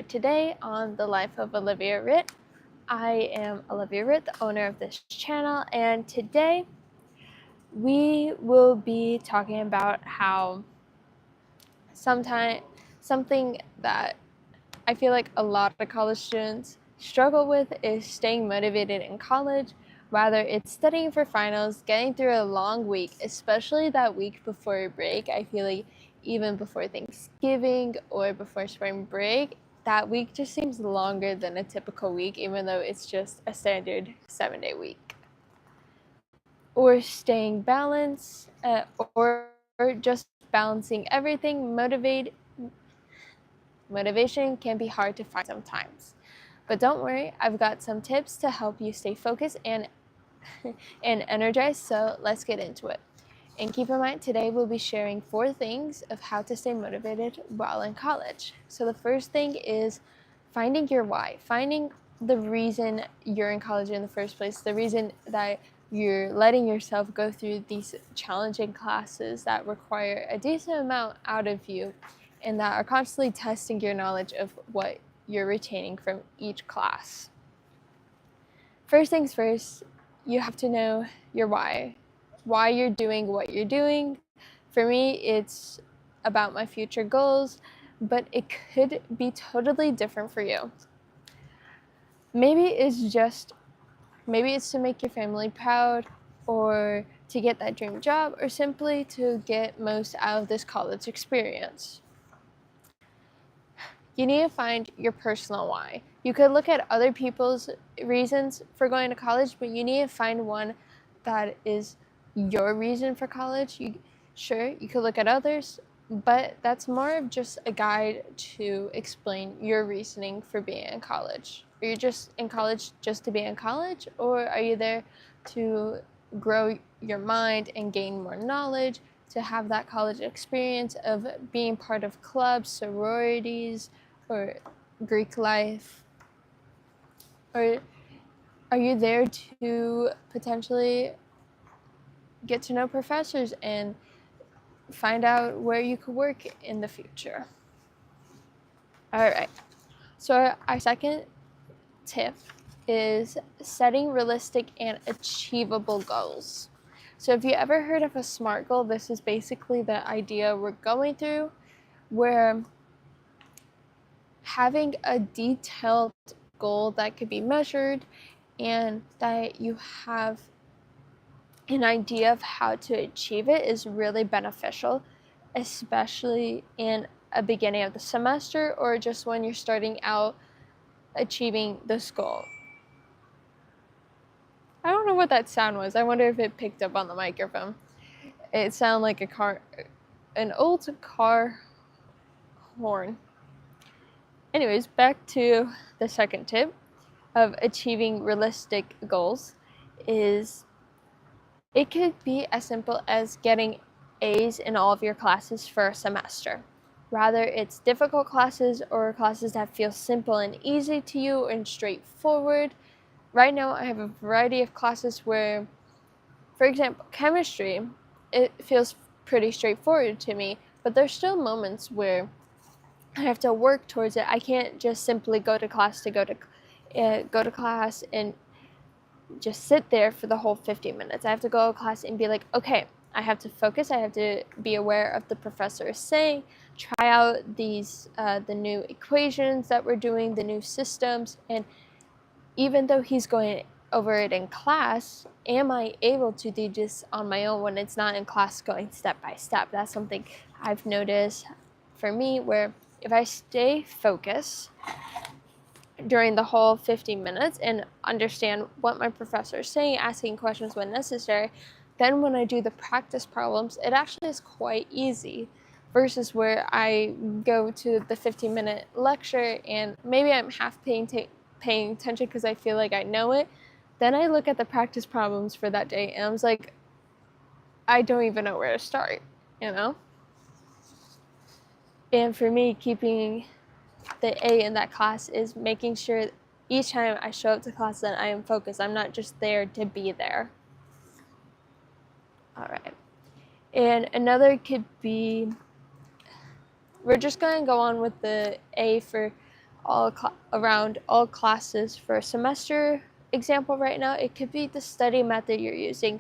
today on The Life of Olivia Ritt. I am Olivia Ritt, the owner of this channel, and today we will be talking about how something that I feel like a lot of college students struggle with is staying motivated in college. Whether it's studying for finals, getting through a long week, especially that week before break. I feel like even before Thanksgiving or before spring break, that week just seems longer than a typical week, even though it's just a standard 7-day week. Or staying balanced, or just balancing everything. Motivation can be hard to find sometimes. But don't worry, I've got some tips to help you stay focused and energized, so let's get into it. And keep in mind, today we'll be sharing 4 things of how to stay motivated while in college. So the first thing is finding your why, finding the reason you're in college in the first place, the reason that you're letting yourself go through these challenging classes that require a decent amount out of you and that are constantly testing your knowledge of what you're retaining from each class. First things first, you have to know your why you're doing what you're doing. For me, it's about my future goals, but it could be totally different for you. Maybe it's to make your family proud, or to get that dream job, or simply to get most out of this college experience. You need to find your personal why. You could look at other people's reasons for going to college, but you need to find one that is your reason for college. You could look at others, but that's more of just a guide to explain your reasoning for being in college. Are you just in college just to be in college, or are you there to grow your mind and gain more knowledge, to have that college experience of being part of clubs, sororities, or Greek life? Or are you there to potentially get to know professors and find out where you could work in the future? All right. So our second tip is setting realistic and achievable goals. So if you ever heard of a SMART goal, this is basically the idea we're going through, where having a detailed goal that could be measured and that you have an idea of how to achieve it is really beneficial, especially in a beginning of the semester or just when you're starting out achieving this goal. I don't know what that sound was. I wonder if it picked up on the microphone. It sounded like an old car horn. Anyways, back to the second tip of achieving realistic goals. Is it could be as simple as getting A's in all of your classes for a semester. Rather, it's difficult classes or classes that feel simple and easy to you and straightforward. Right now, I have a variety of classes where, for example, chemistry, it feels pretty straightforward to me, but there's still moments where I have to work towards it. I can't just simply go to class and just sit there for the whole 50 minutes. I have to go to class and be like, okay, I have to focus. I have to be aware of the professor is saying, try out these the new equations that we're doing, the new systems, and even though he's going over it in class, am I able to do this on my own when it's not in class going step by step? That's something I've noticed for me, where if I stay focused during the whole 50 minutes and understand what my professor is saying, asking questions when necessary, then when I do the practice problems, it actually is quite easy, versus where I go to the 15-minute lecture and maybe I'm half paying attention because I feel like I know it. Then I look at the practice problems for that day and I was like, I don't even know where to start, you know? And for me, keeping the A in that class is making sure each time I show up to class that I am focused. I'm not just there to be there. All right. And another could be, we're just going to go on with the A for around all classes for a semester example right now. It could be the study method you're using.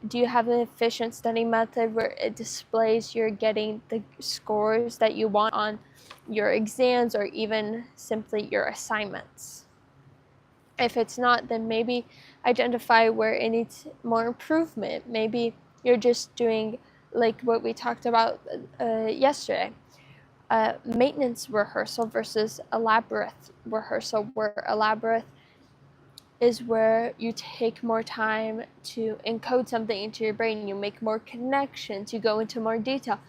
Do you have an efficient study method where it displays you're getting the scores that you want on your exams or even simply your assignments? If it's not, then maybe identify where it needs more improvement. Maybe you're just doing like what we talked about yesterday. Maintenance rehearsal versus elaborate rehearsal, where elaborate is where you take more time to encode something into your brain, you make more connections, you go into more detail.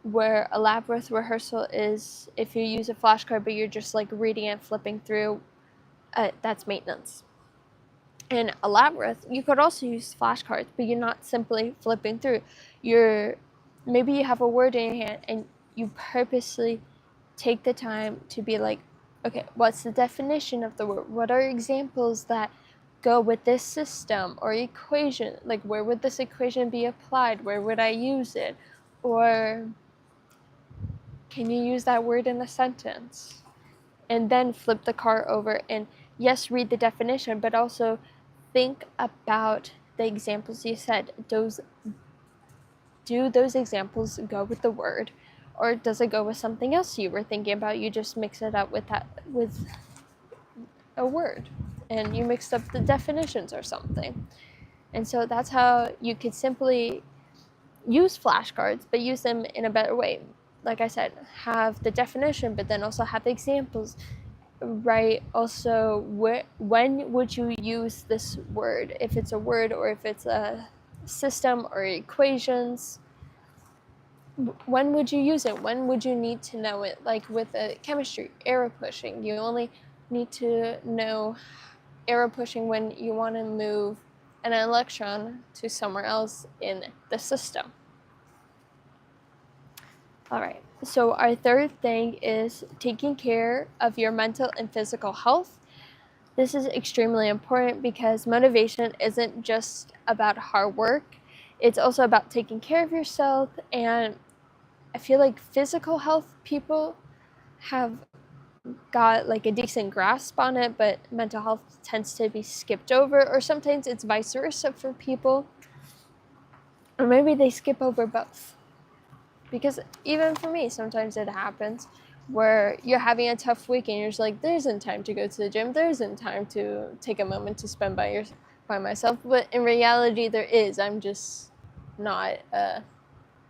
Where elaborate rehearsal is if you use a flashcard but you're just like reading and flipping through, that's maintenance. In elaborate, you could also use flashcards, but you're not simply flipping through. Maybe you have a word in your hand and you purposely take the time to be like, okay, what's the definition of the word? What are examples that go with this system or equation? Like, where would this equation be applied? Where would I use it? Or can you use that word in a sentence? And then flip the card over and yes, read the definition, but also think about the examples you said. Do those examples go with the word, or does it go with something else you were thinking about? You just mix it up with a word, and you mixed up the definitions or something. And so that's how you could simply use flashcards, but use them in a better way. Like I said, have the definition, but then also have the examples. Right, also, when would you use this word? If it's a word or if it's a system or equations, when would you use it? When would you need to know it? Like with chemistry, arrow pushing, you only need to know arrow pushing when you want to move an electron to somewhere else in the system. All right, so our third thing is taking care of your mental and physical health. This is extremely important because motivation isn't just about hard work. It's also about taking care of yourself. And I feel like physical health people have got like a decent grasp on it, but mental health tends to be skipped over, or sometimes it's vice versa for people. Or maybe they skip over both. Because even for me, sometimes it happens where you're having a tough week and you're just like, there isn't time to go to the gym, there isn't time to take a moment to spend by myself. But in reality, there is. I'm just not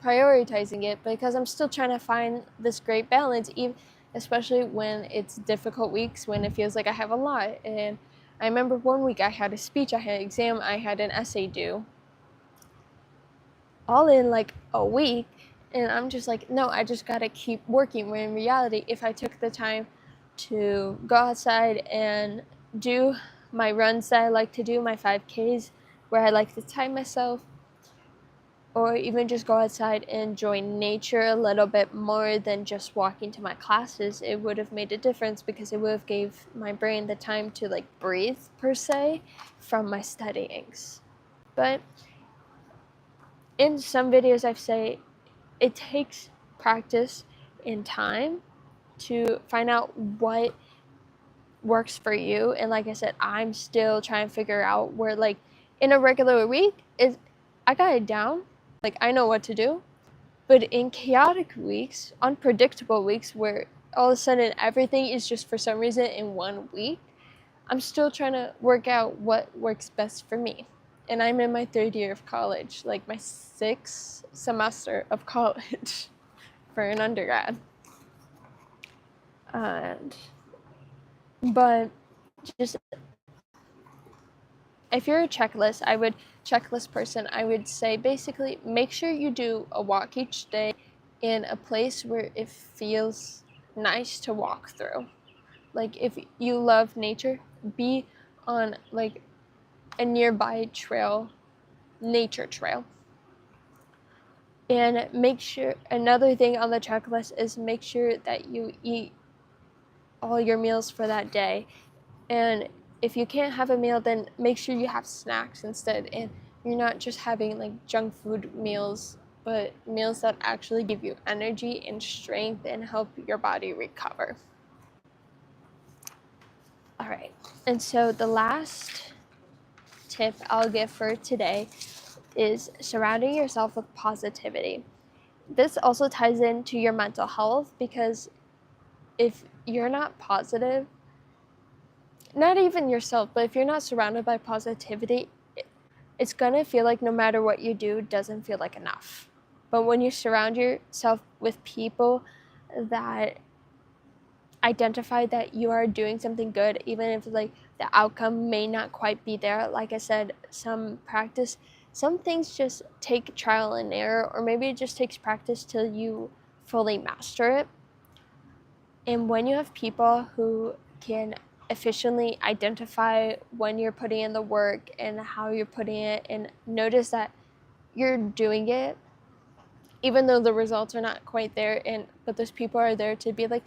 prioritizing it because I'm still trying to find this great balance, especially when it's difficult weeks, when it feels like I have a lot. And I remember one week I had a speech, I had an exam, I had an essay due, all in like a week. And I'm just like, no, I just gotta keep working. When in reality, if I took the time to go outside and do my runs that I like to do, my 5Ks, where I like to time myself, or even just go outside and enjoy nature a little bit more than just walking to my classes, it would have made a difference because it would have gave my brain the time to like breathe per se from my studyings. But in some videos I've said it takes practice and time to find out what works for you. And like I said, I'm still trying to figure out where, like, in a regular week, I got it down. Like, I know what to do. But in chaotic weeks, unpredictable weeks, where all of a sudden everything is just for some reason in 1 week, I'm still trying to work out what works best for me. And I'm in my 3rd year of college, like my 6th semester of college for an undergrad. But just, if you're a checklist person, I would say basically make sure you do a walk each day in a place where it feels nice to walk through. Like if you love nature, be on like a nearby trail, nature trail. And make sure, another thing on the checklist is make sure that you eat all your meals for that day. And if you can't have a meal, then make sure you have snacks instead. And you're not just having like junk food meals, but meals that actually give you energy and strength and help your body recover. right. And so the last tip I'll give for today is surrounding yourself with positivity. This also ties into your mental health, because if you're not positive, not even yourself, but if you're not surrounded by positivity, it's gonna feel like no matter what you do, it doesn't feel like enough. But when you surround yourself with people that identify that you are doing something good, even if like the outcome may not quite be there, like I said, some things just take trial and error, or maybe it just takes practice till you fully master it. And when you have people who can efficiently identify when you're putting in the work and how you're putting it, and notice that you're doing it even though the results are not quite there, but those people are there to be like,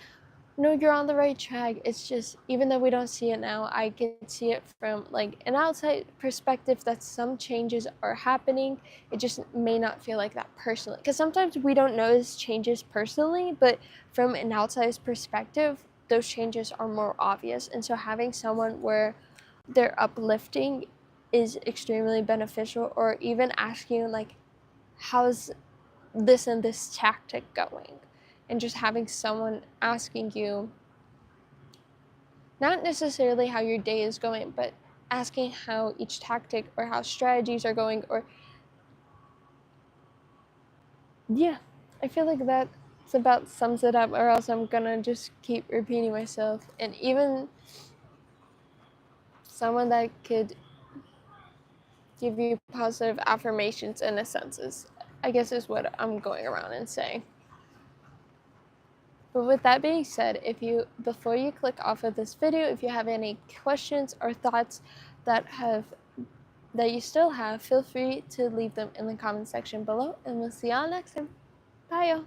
no, you're on the right track. It's just, even though we don't see it now, I can see it from like an outside perspective that some changes are happening. It just may not feel like that personally, because sometimes we don't notice changes personally, but from an outside perspective, those changes are more obvious. And so having someone where they're uplifting is extremely beneficial, or even asking like, how's this and this tactic going? And just having someone asking you, not necessarily how your day is going, but asking how each tactic or how strategies are going, or yeah, I feel like that's about sums it up, or else I'm gonna just keep repeating myself. And even someone that could give you positive affirmations in a sense is, I guess, is what I'm going around and saying. But with that being said, before you click off of this video, if you have any questions or thoughts that you still have, feel free to leave them in the comment section below, and we'll see y'all next time. Bye, y'all.